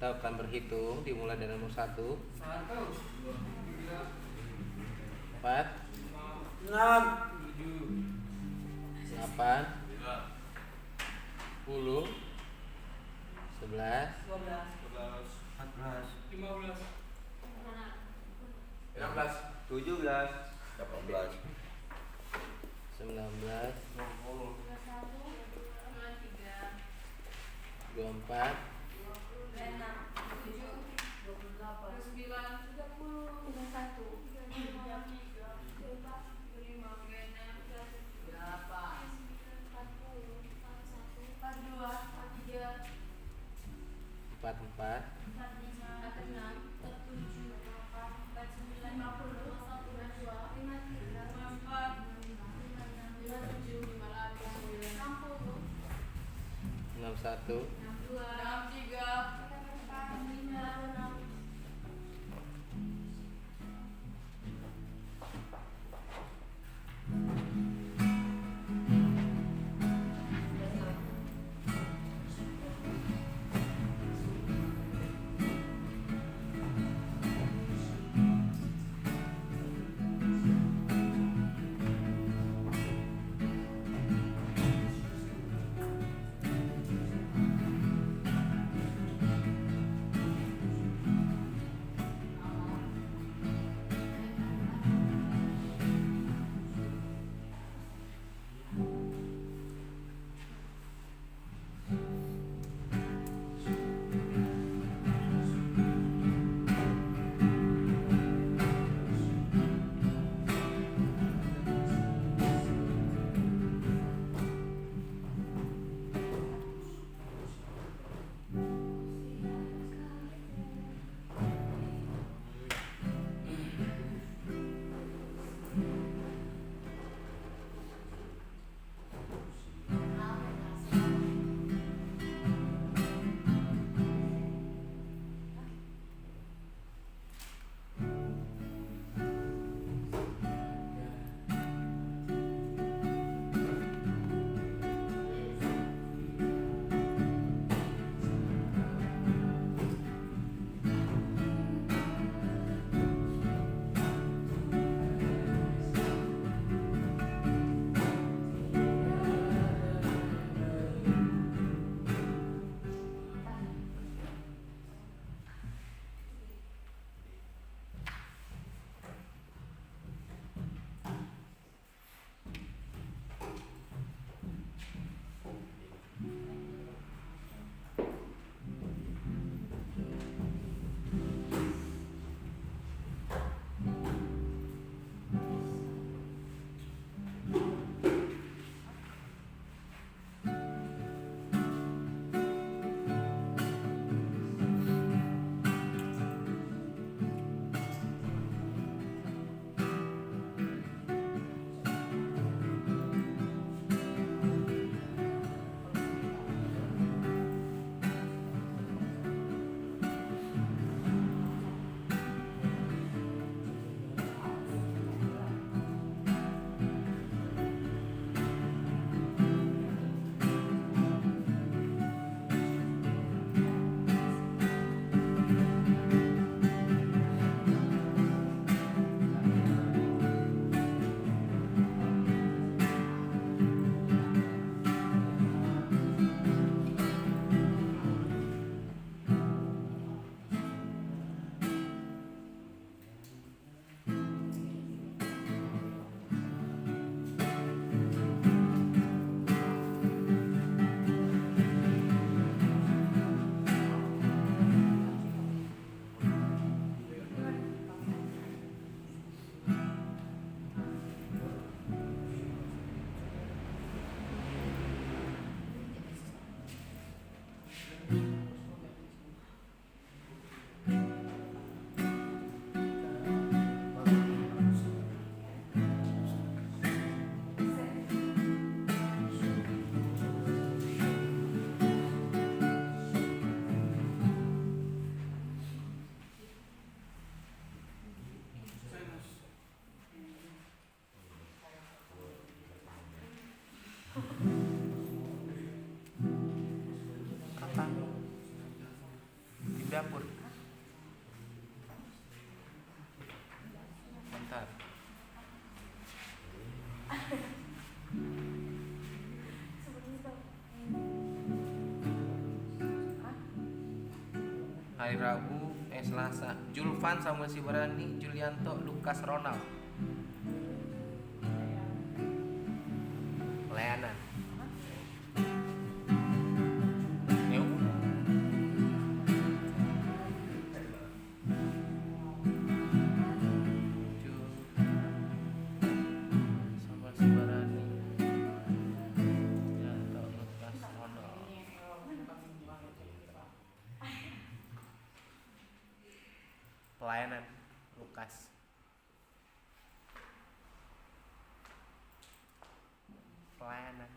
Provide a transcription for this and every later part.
Kita akan berhitung dimulai dari nomor 1, 4, 6, 8, 10, 11, 14, 15, 17, 19, 24, 44, 61, 62, Hari Rabu, Selasa, Julvan Samuel Sibarani, Julianto, Lukas Ronald. Pelayanan. Yuk. Samuel Sibarani, Julianto, Lukas Ronald. Pelayanan Lukas. Pelayanan.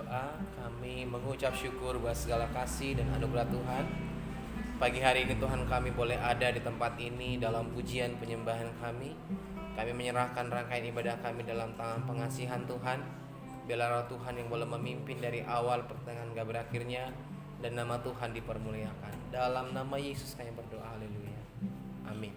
berdoa, kami mengucap syukur buat segala kasih dan anugerah Tuhan. Pagi hari ini Tuhan kami boleh ada di tempat ini dalam pujian penyembahan kami. Kami menyerahkan rangkaian ibadah kami dalam tangan pengasihan Tuhan. Biarlah roh Tuhan yang boleh memimpin dari awal pertengahan hingga berakhirnya, dan nama Tuhan dipermuliakan. Dalam nama Yesus kami berdoa, haleluya. Amin.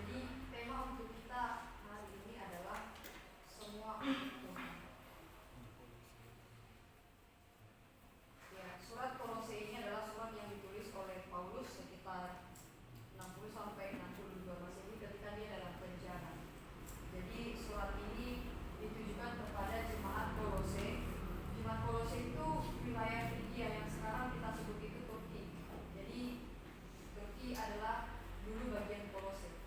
Jadi tema untuk kita hari ini adalah semua untuk Tuhan. Ya, surat Kolose ini adalah surat yang ditulis oleh Paulus sekitar 60 sampai 62 Masehi ketika dia dalam penjara. Jadi surat ini ditujukan kepada jemaat Kolose. Jemaat Kolose itu wilayah Frigia yang sekarang kita sebut itu Turki. Jadi Turki adalah dulu bagian Kolose.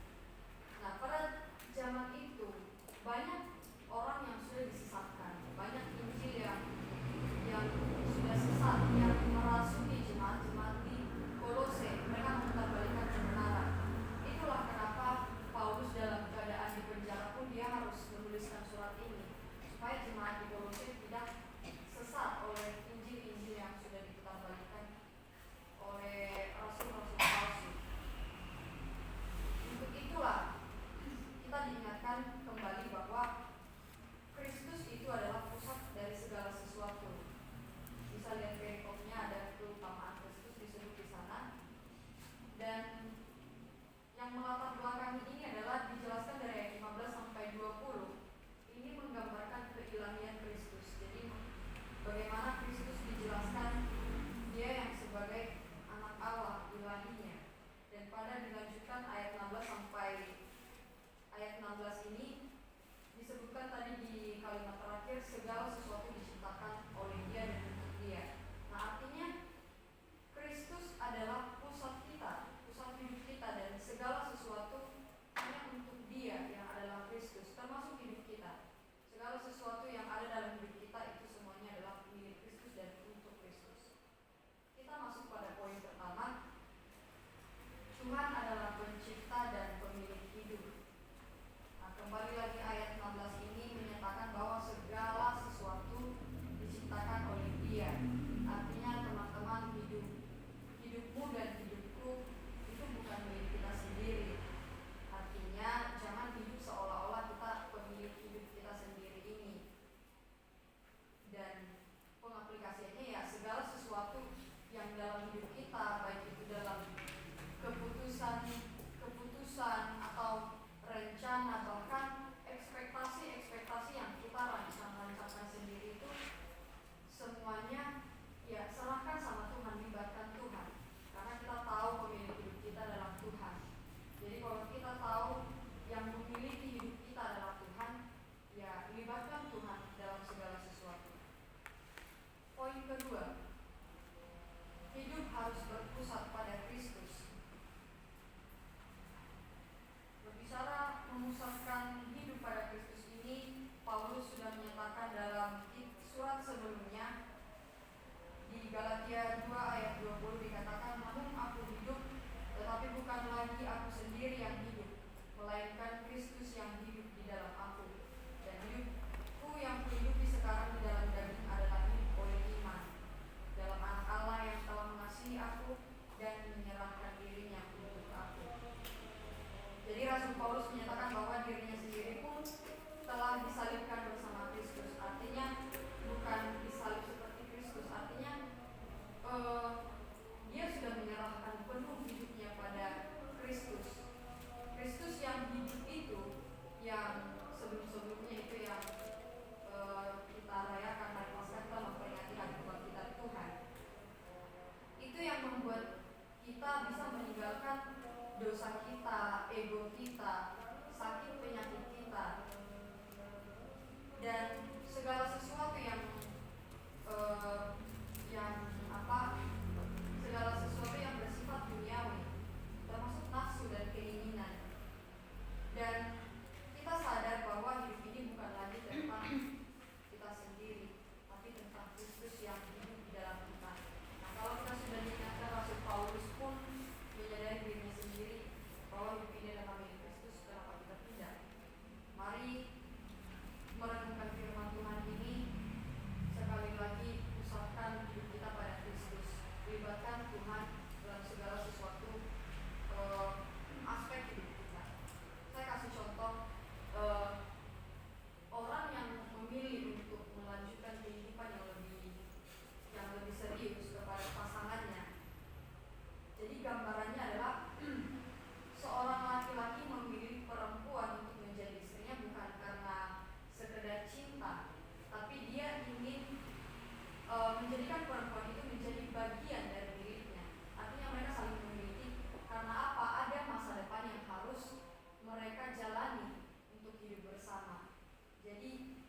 menjadikan perempuan itu menjadi bagian dari miliknya. Artinya mereka saling memiliki. Karena apa? Ada masa depan yang harus mereka jalani untuk hidup bersama. Jadi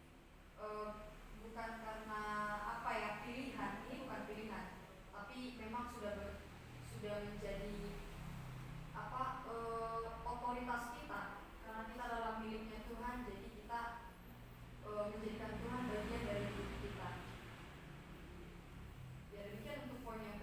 bukan karena apa ya, pilihan, ini bukan pilihan, tapi memang sudah menjadi apa, otoritas kita, karena kita dalam miliknya Tuhan. Jadi kita menjadikan Tuhan bagian dari hidup kita. Ya, demikian untuk poin yang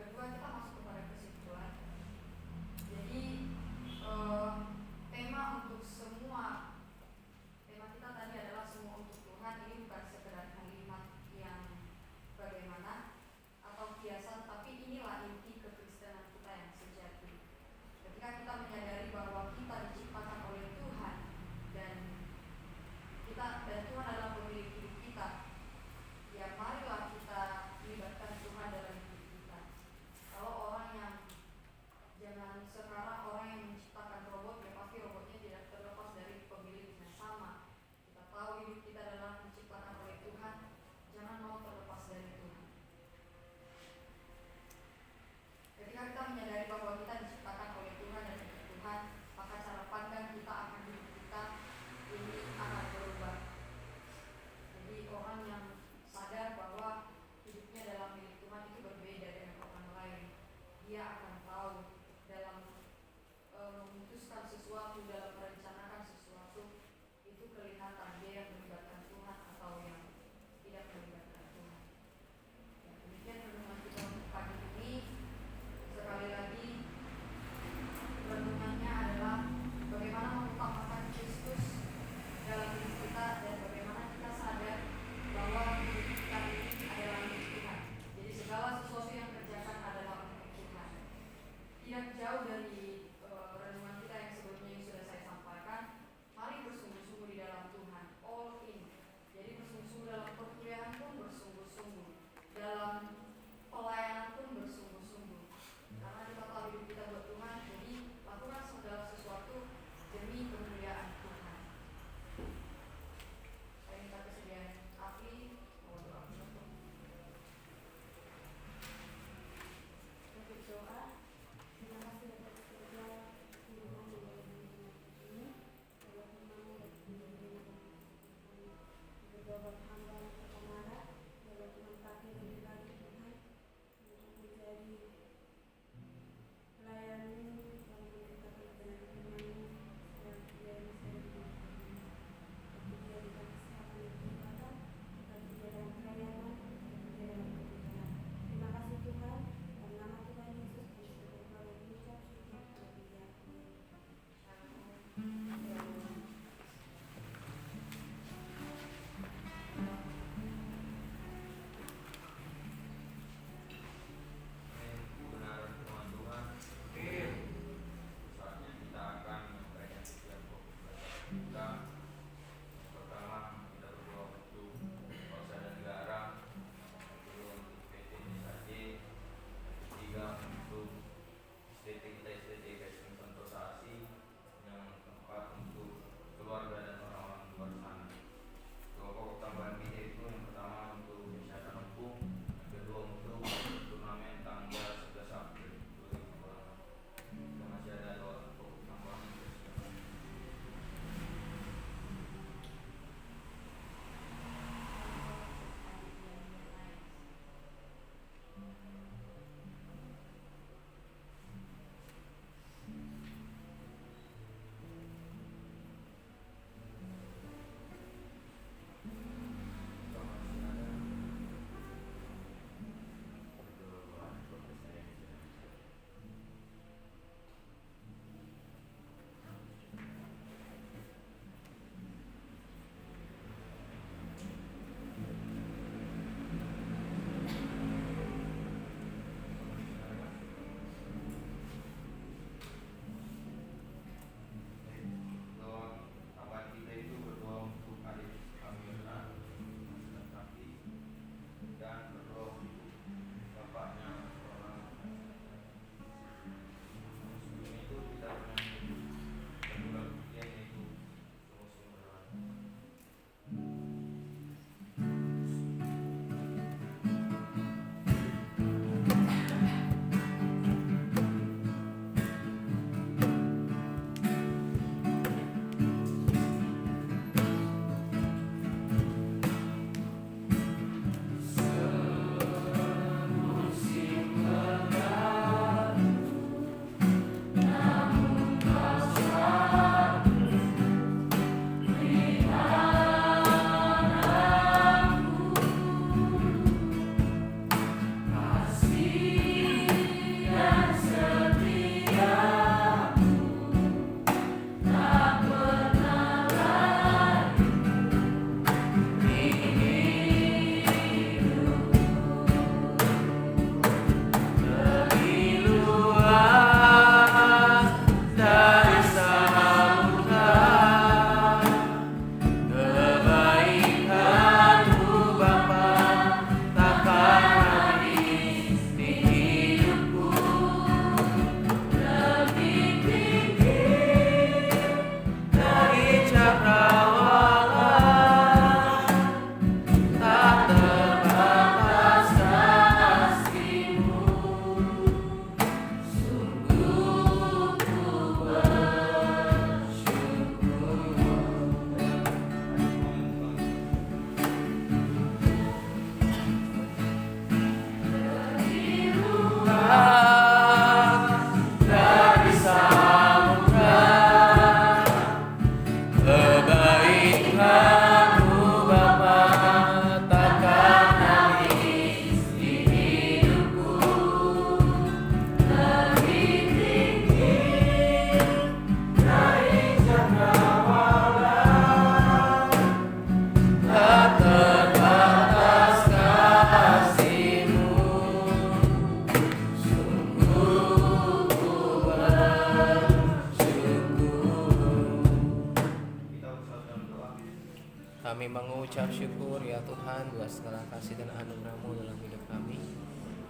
Kami mengucap syukur ya Tuhan buat segala kasih dan anugerah-Mu dalam hidup kami.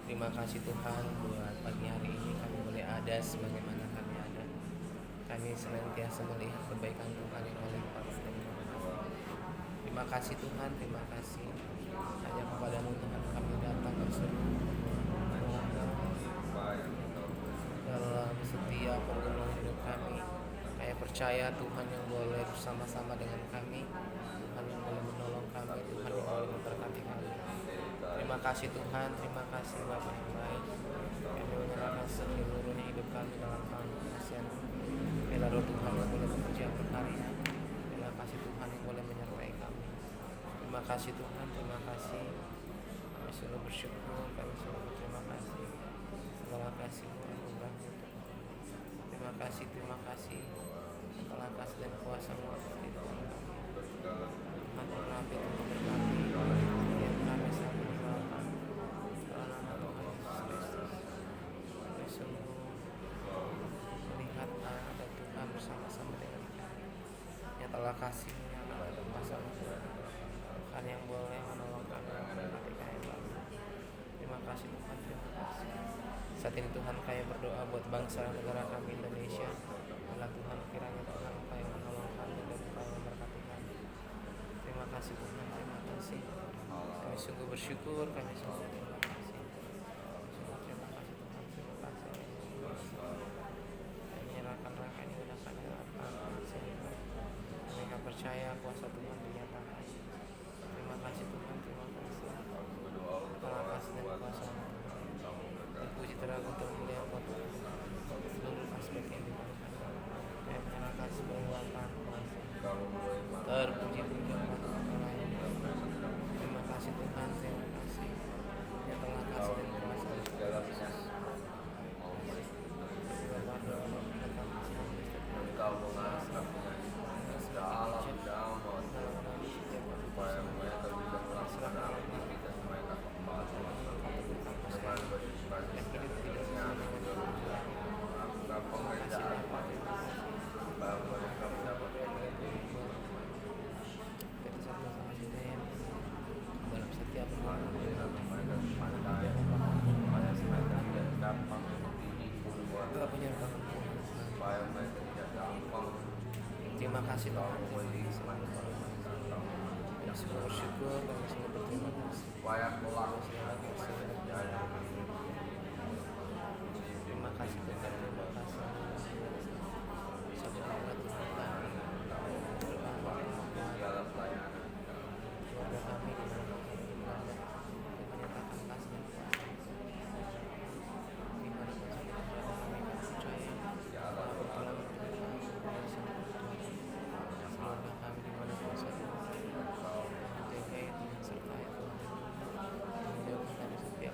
Terima kasih Tuhan buat pagi hari ini kami boleh ada sebagaimana kami ada. Kami senantiasa melihat kebaikan Tuhan yang melimpah. Terima kasih Tuhan, terima kasih. Hanya kepada-Mu Tuhan kami datang berseru dalam setiap pergumulan hidup kami. Kami percaya Tuhan yang boleh bersama-sama dengan kami, Tuhan yang boleh menolong kami, Tuhan yang boleh memberkati kami. Terima kasih Tuhan, terima kasih Bapa yang baik. Kami menyerahkan seluruhnya hidup kami dalam tangan kasihan. Bila Roh Tuhan yang boleh bekerja berkarya. Terima kasih Tuhan yang boleh menyertai kami. Terima kasih Tuhan, terima kasih. Kami selalu bersyukur, kami selalu berterima kasih. Segala kasih-Mu anugerah-Mu. Terima kasih, terima kasih. Segala kasih dan kuasa-Mu atas hidup kami. Tuhan terapi, Tuhan berkati. Yang kami selalu didoakan. Dalam nama Tuhan Yesus Kristus. Kami sungguh melihat ada Tuhan bersama-sama dengan kami. Nyatalah kasih-Mu yang ada dalam kuasa-Mu. Tuhan yang boleh menolong kami memberkati kami. Terima kasih Tuhan, terima kasih. Saat ini Tuhan kami berdoa buat bangsa dan negara kami Indonesia. Allah Tuhan kiranya Tuhan kami menolong kami dan kami memberkati kami. Terima kasih Tuhan, terima kasih. Kami sungguh bersyukur, kami sungguh terima kasih. Sungguh terima kasih Tuhan, terima kasih. Kami menyerahkan rangkaian ibadah kami dalam tangan Tuhan. Kami percaya kuasa Tuhan dinyatakan. Terima kasih Tuhan, terima kasih. Terima kasih dan kuasa dan puji teragung termulia buat seluruh aspek yang dilakukan. Kami menyerahkan sebagai langkah terpuji-puji terima kasih Tuhan, terima kasih. Yang telah kasih dan kuasa dalam setiap terima kasih Tuhan. Kami semua bersyukur, kami semua berterima kasih. Terima kasih Tuhan, terima kasih. Saudara Tuhan, keluarga kami menyatakan kasih dan kuasa. Dimanapun saudara kami percaya bahwa Tuhan keluarga kami dimanapun saudara menjaga Tuhan sertai Tuhan menjauhkan dari setiap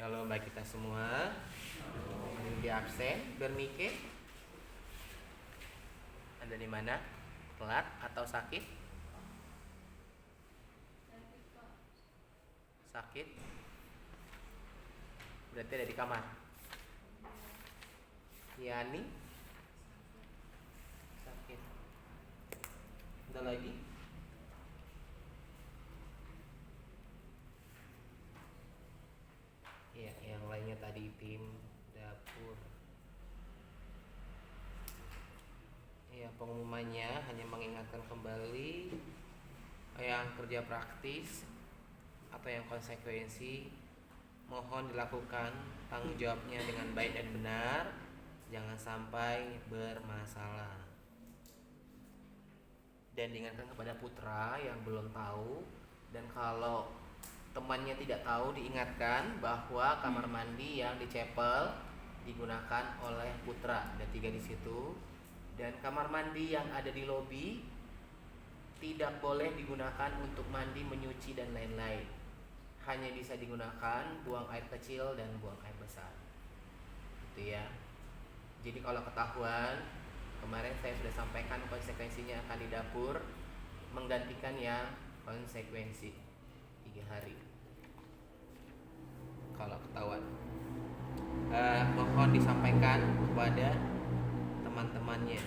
Shalom bagi kita semua. Yang di absen, Bernike. Ada di mana? Telat atau sakit? Sakit. Berarti ada di kamar. Yani sakit. Ada lagi? Ya, yang lainnya tadi tim dapur. Ya, pengumumannya hanya mengingatkan kembali yang kerja praktis atau yang konsekuensi mohon dilakukan tanggung jawabnya dengan baik dan benar, jangan sampai bermasalah. Dan diingatkan kepada putra yang belum tahu, dan kalau temannya tidak tahu diingatkan bahwa kamar mandi yang di chapel digunakan oleh putra, ada 3 di situ, dan kamar mandi yang ada di lobi tidak boleh digunakan untuk mandi, menyuci dan lain-lain. Hanya bisa digunakan buang air kecil dan buang air besar. Gitu ya. Jadi kalau ketahuan, kemarin saya sudah sampaikan konsekuensinya akan di dapur menggantikan yang konsekuensi 3 hari. Kalau ketahuan, mohon disampaikan kepada teman-temannya.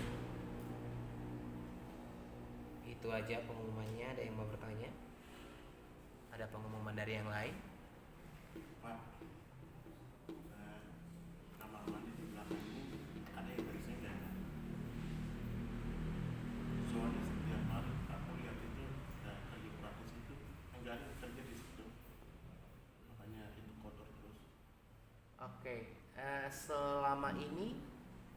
Itu aja pengumumannya. Ada yang mau bertanya? Ada pengumuman dari yang lain? Pak, kamar mandi di belakang ini ada yang berisnya nggak ya? Soalnya setiap hari aku lihat itu kerja praktis itu nggak ada yang kerja di situ, makanya itu kotor terus. Oke, selama ini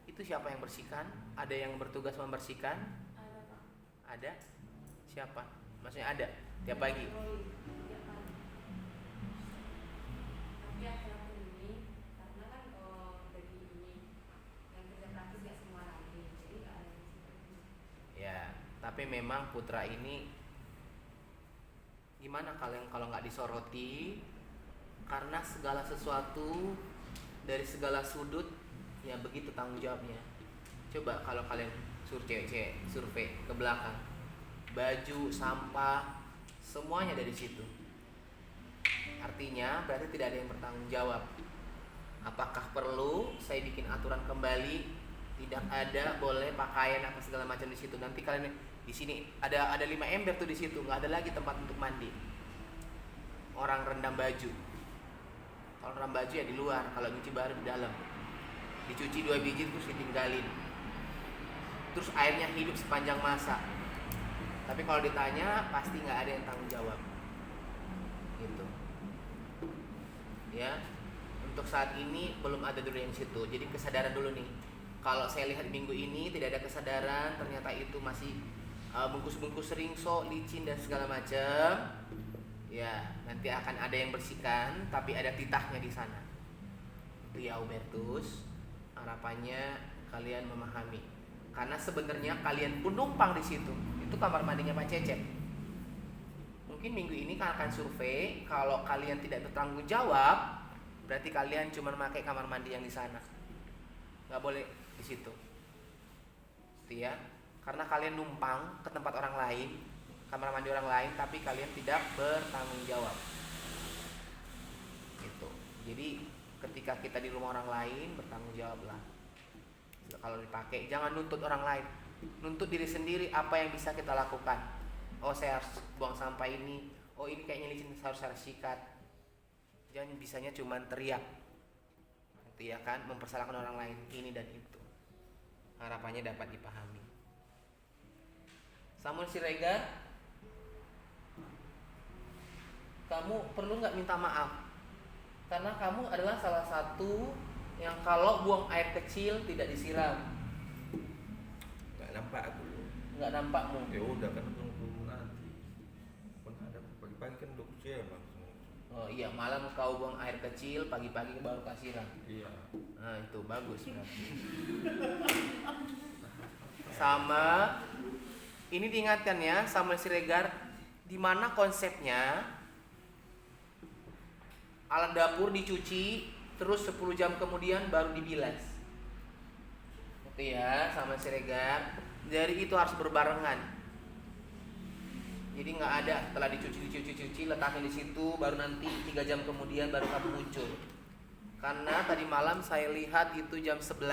itu siapa yang bersihkan? Ada yang bertugas membersihkan? Ada Pak. Ada? Siapa? Maksudnya ada? Tiap pagi? Tiap pagi. Tapi akhir-akhir ini karena kan dari ini yang kerja praktis gak semua lagi, jadi gak ada yang situ. Ya, tapi memang putra ini gimana kalau nggak disoroti, karena segala sesuatu dari segala sudut ya begitu tanggung jawabnya. Coba kalau kalian cewek-cewek survei ke belakang, baju, sampah, semuanya dari situ. Artinya berarti tidak ada yang bertanggung jawab. Apakah perlu saya bikin aturan kembali? Tidak ada boleh pakaian apa segala macam di situ. Nanti kalian di sini ada 5 ember tuh di situ, nggak ada lagi tempat untuk mandi. Orang rendam baju. Kalau rendam baju ya di luar, kalau nyuci baru di dalam. Dicuci 2 biji terus ditinggalin. Terus airnya hidup sepanjang masa. Tapi kalau ditanya pasti nggak ada yang tanggung jawab. Gitu. Ya. Untuk saat ini belum ada dulu yang situ. Jadi kesadaran dulu nih. Kalau saya lihat minggu ini tidak ada kesadaran, ternyata itu masih bungkus-bungkus ringso, licin dan segala macam. Ya, nanti akan ada yang bersihkan, tapi ada titahnya di sana. Itu ya Hubertus. Harapannya kalian memahami. Karena sebenarnya kalian pun numpang di situ. Itu kamar mandinya Pak Cecep. Mungkin minggu ini akan survei, kalau kalian tidak bertanggung jawab, berarti kalian cuma memakai kamar mandi yang di sana. Nggak boleh di situ. Gitu ya. Karena kalian numpang ke tempat orang lain, kamar mandi orang lain, tapi kalian tidak bertanggung jawab. Gitu. Jadi ketika kita di rumah orang lain, bertanggung jawablah. Kalau dipakai, jangan nuntut orang lain. Nuntut diri sendiri apa yang bisa kita lakukan. Oh, saya harus buang sampah ini. Oh, ini kayaknya licin, harus saya sikat. Jangan bisanya cuma teriak. Gitu ya kan, mempersalahkan orang lain ini dan itu. Harapannya dapat dipahami. Samuel Siregar, kamu perlu nggak minta maaf? Karena kamu adalah salah satu yang kalau buang air kecil tidak disiram. Nggak nampak aku. Nggak nampakmu. Ya udah kan tunggu nanti. Menghadap pagi-pagi kan udah kucing langsung. Oh iya, malam kau buang air kecil, pagi-pagi baru kau siram. Iya. Nah itu bagus berarti. Sama, ini diingatkan ya, Samuel Siregar, di mana konsepnya alat dapur dicuci, terus 10 jam kemudian baru dibilas. Itu ya sama Siregar. Jadi itu harus berbarengan. Jadi nggak ada setelah dicuci letaknya di situ baru nanti 3 jam kemudian baru kamu muncul. Karena tadi malam saya lihat itu jam 11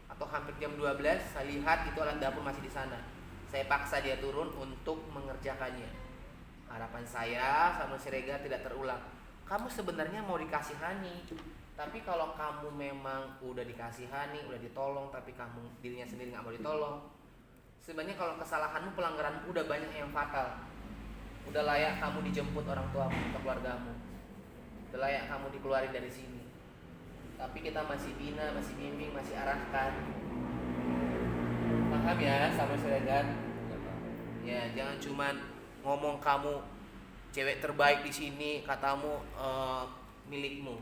atau hampir jam 12 saya lihat itu alat dapur masih di sana. Saya paksa dia turun untuk mengerjakannya. Harapan saya sama Siregar tidak terulang. Kamu sebenarnya mau dikasihani, tapi kalau kamu memang udah dikasihani, udah ditolong, tapi kamu dirinya sendiri nggak mau ditolong, sebenarnya kalau kesalahanmu, pelanggaranmu udah banyak yang fatal. Udah layak kamu dijemput orang tuamu atau keluargamu. Udah layak kamu dikeluarin dari sini. Tapi kita masih bina, masih bimbing, masih arahkan. Paham ya sama Siregar? Ya, jangan cuman ngomong kamu cewek terbaik di sini, katamu milikmu.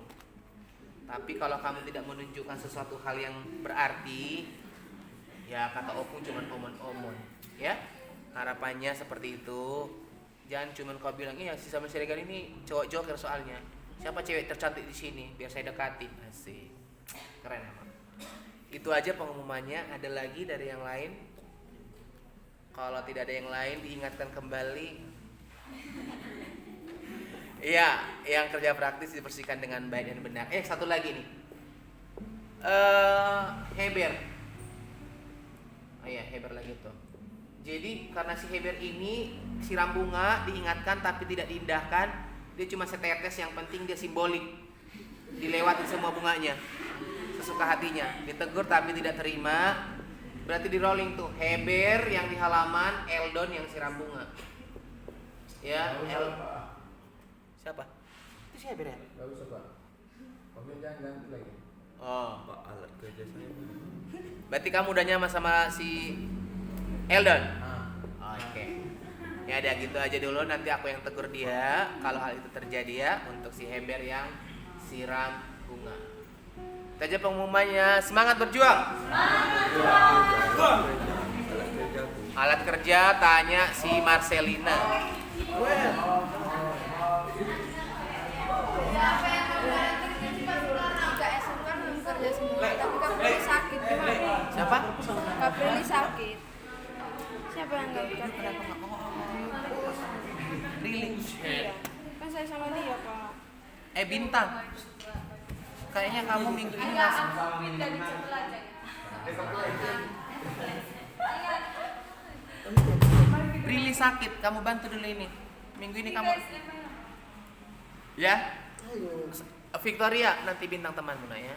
Tapi kalau kamu tidak menunjukkan sesuatu hal yang berarti, ya kata opung cuman omon-omon, ya. Harapannya seperti itu. Jangan cuman kau bilang, iya si sama Siregar ini cowok joker soalnya. Siapa cewek tercantik di sini? Biar saya dekatin. Asik. Keren emang. Itu aja pengumumannya. Ada lagi dari yang lain? Kalau tidak ada yang lain diingatkan kembali. Iya, yang kerja praktis dibersihkan dengan baik dan benar. Satu lagi nih. Heber. Oh iya, Heber lagi tuh. Jadi karena si Heber ini siram bunga diingatkan tapi tidak diindahkan, dia cuma setetes, yang penting dia simbolik. Dilewatin semua bunganya sesuka hatinya. Ditegur tapi tidak terima, berarti di rolling tuh. Heber yang di halaman, Eldon yang siram bunga. Ya, siapa? Itu si Heber ya? Gak usah Pak. Komen jangan ganti lagi. Oh, Pak, alat kerja saya. berarti kamu udah nyaman sama si Eldon? Oke. Ya ada gitu aja dulu, nanti aku yang tegur dia kalau hal itu terjadi ya, untuk si Heber yang siram bunga. Itu aja pengumumannya. Semangat berjuang. Alat kerja tanya si Marcelina. Siapa yang mau kerja sekarang? KS kan kerja semua, tapi Kak Prilly sakit gimana? Siapa? Kak Prilly sakit. Siapa yang nggak bisa kerja? Really? Iya, kan saya sama dia Pak. Bintang. Kayaknya kamu minggu ini masih pindah di sebelah aja. Really sakit. Kamu bantu dulu ini. Minggu ini kamu. Ya? Victoria nanti bintang temanmu nak ya.